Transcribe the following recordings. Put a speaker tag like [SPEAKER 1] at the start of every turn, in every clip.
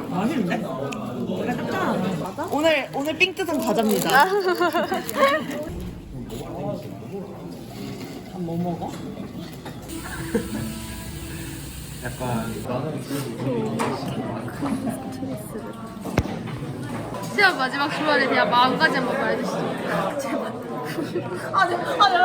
[SPEAKER 1] 맛있는데? 맞아? 오늘 삥뜯은 과자입니다. 뭐 먹어?
[SPEAKER 2] 약간
[SPEAKER 3] 시험 마지막 주말에 그냥 마음까지 한번 봐야겠어.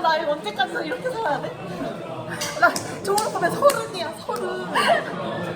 [SPEAKER 1] 나 이거 언제까지 이렇게 살아야 돼? 나 졸업하면 30이야, 30.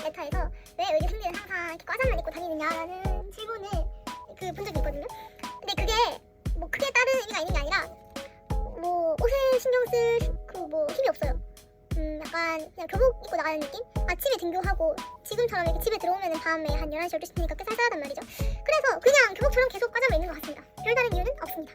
[SPEAKER 4] 메타에서 왜 의류승리는 항상 이렇게 과잠만 입고 다니느냐라는 질문을 본 적이 있거든요. 근데 그게 뭐 크게 다른 의미가 있는 게 아니라 뭐 옷에 신경 쓸 힘이 없어요. 약간 그냥 교복 입고 나가는 느낌? 아침에 등교하고 지금처럼 이렇게 집에 들어오면 밤에 한 11시, 12시 되니까 꽤 쌀쌀하단 말이죠. 그래서 그냥 교복처럼 계속 과잠을 입는 것 같습니다. 별다른 이유는 없습니다.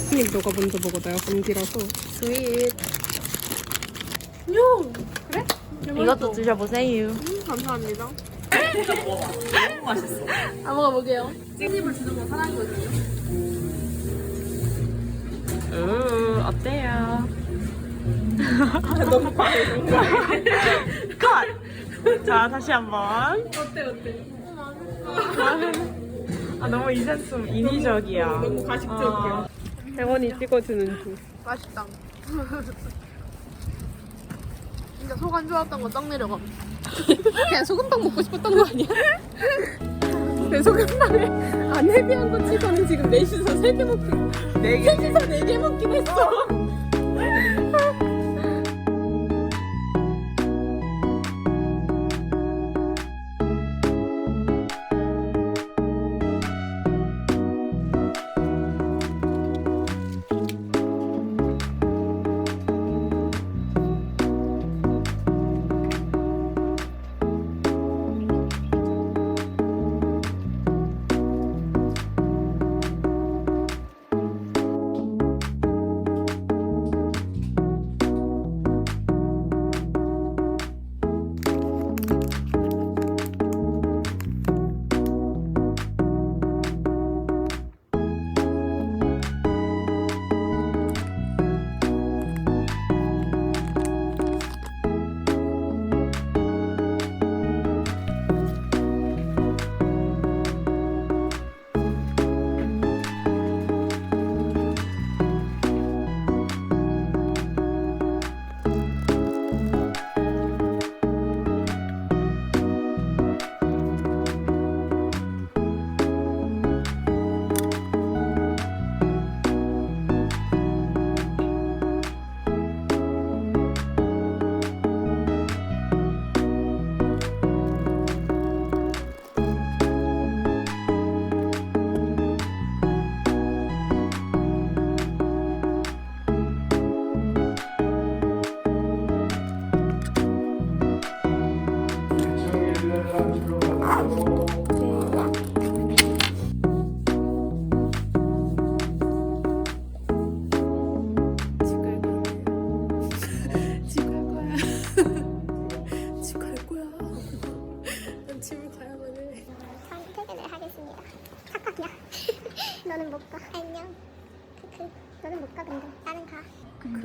[SPEAKER 3] 스윗 너가 먼저 먹어. 내가 감기라서.
[SPEAKER 1] 스윗.
[SPEAKER 3] 그래?
[SPEAKER 1] 이것도 드셔보세요.
[SPEAKER 3] 감사합니다.
[SPEAKER 1] 너무 맛있어.
[SPEAKER 3] 아 먹어볼게요. 깻잎을 주는 건 사랑이거든요.
[SPEAKER 1] 어때요? 너무 과해. 컷! 자, 다시 한 번.
[SPEAKER 3] 어때?
[SPEAKER 1] 너무 이 센스 인위적이야.
[SPEAKER 3] 너무 가식적이야. 대원이 찍어주는 중. 맛있다. 진짜 속 안 좋았던 거 떡 내려가. 그냥 소금빵 먹고 싶었던 거 아니야? 내 소금빵을 안 헤비한 거 치고는 지금 넷이서 3개 먹긴 3개서 4개 먹긴 했어.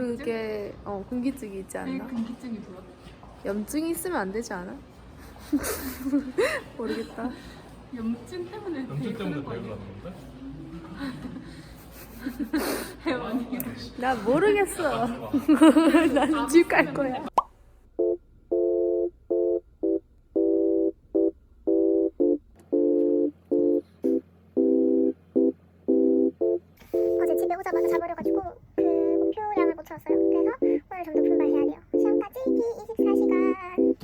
[SPEAKER 3] 그게 공기증이 있지 않나?
[SPEAKER 1] 근기증이 돌아.
[SPEAKER 3] 염증이 있으면 안 되지 않아? 모르겠다.
[SPEAKER 1] 염증 때문에
[SPEAKER 2] 염증 때문에 대학을 가는 건데?
[SPEAKER 1] 대원이.
[SPEAKER 3] 나 모르겠어. 난 집 갈 거야.
[SPEAKER 4] 어제 집에 오자마자 자버려가지고 그 목표량을 못 채웠어요. 그래서 오늘 좀 더 분발해야 돼요. 시험까지 24시간.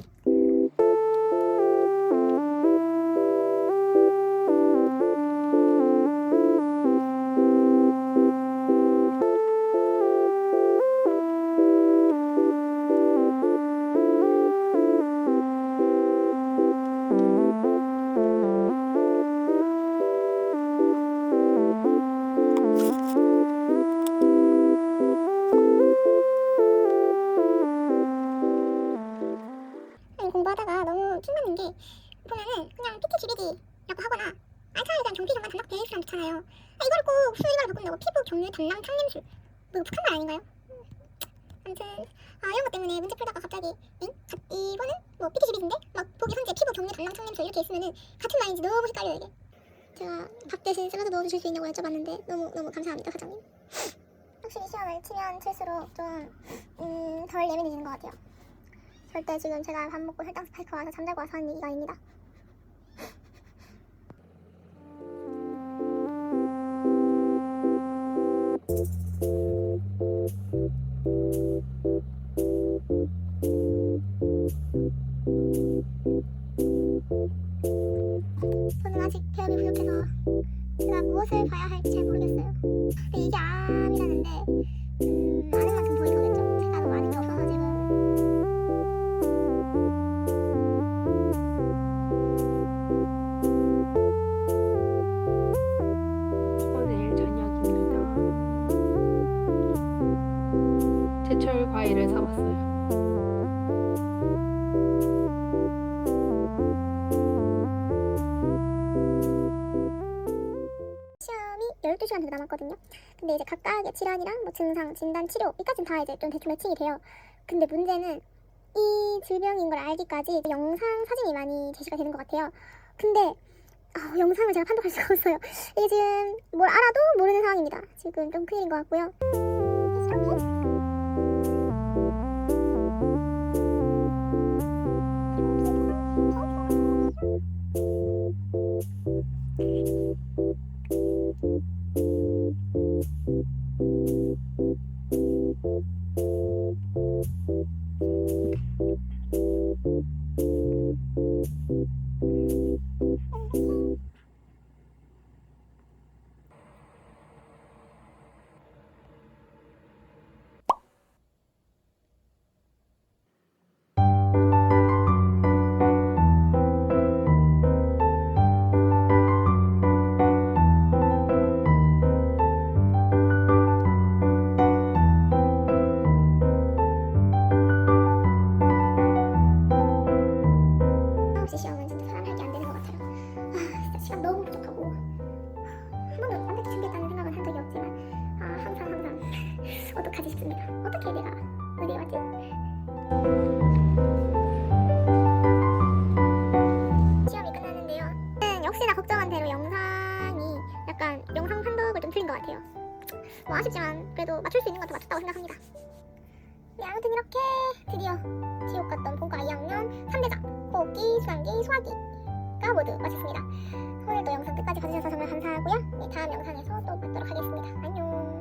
[SPEAKER 4] 공부하다가 너무 킹받는 게 보면은 그냥 PT GBD라고 하거나 차라리 그냥 경피 전문 단답 베이스랑 좋잖아요. 이걸 꼭 수의관을 바꾼다고 피부 경류 담낭 창림술 뭐 북한말 아닌가요? 아무튼 이런 것 때문에 문제 풀다가 갑자기 이거는 뭐 PT GBD인데 막 보기 현재 피부 경류 담낭 창림술 이렇게 있으면은 같은 말인지 너무 헷갈려요 이게. 제가 밥 대신 샐러드 넣어주실 수 있냐고 여쭤봤는데 너무 감사합니다 사장님. 확실히 시험을 치면 칠수록 좀 덜 예민해지는 것 같아요. 절대 지금 제가 밥 먹고 혈당 스파이크 와서 잠자고 와서 하는 얘기가 아닙니다. 저는 아직 배움이 부족해서 제가 무엇을 봐야 할지 잘 모르겠어요. 근데 이게 암이라는데 아는 만큼 보이는 거겠죠? 제가 너무 아는 게 없어서 지금.
[SPEAKER 3] 내일 저녁입니다. 제철 과일을 사왔어요.
[SPEAKER 4] 시험이 12시간 정도 남았거든요. 근데 이제 각각의 질환이랑 뭐 증상, 진단, 치료 이까지는 다 이제 좀 대충 매칭이 돼요. 근데 문제는 이 질병인 걸 알기까지 영상, 사진이 많이 제시가 되는 것 같아요. 근데 영상을 제가 판독할 수가 없어요. 이게 지금 뭘 알아도 모르는 상황입니다. 지금 좀 큰일인 것 같고요. 시험은 진짜 사람 할게 안 되는 것 같아요. 진짜 시간 너무 부족하고 한 번도 완벽히 준비했다는 생각은 한 적이 없지만 항상 어떡하지 싶습니다. 어떻게 내가 의대에 왔지? 시험이 끝났는데요. 역시나 걱정한 대로 영상이 약간 영상 판독을 좀 틀린 것 같아요. 뭐 아쉽지만 그래도 맞출 수 있는 건 다 맞췄다고 생각합니다. 네, 아무튼 이렇게 드디어 지옥 같던 본과 2학년 3대장 호흡기, 순환기, 소화기가 모두 마쳤습니다. 오늘도 영상 끝까지 봐주셔서 정말 감사하고요. 네, 다음 영상에서 또 뵙도록 하겠습니다. 안녕.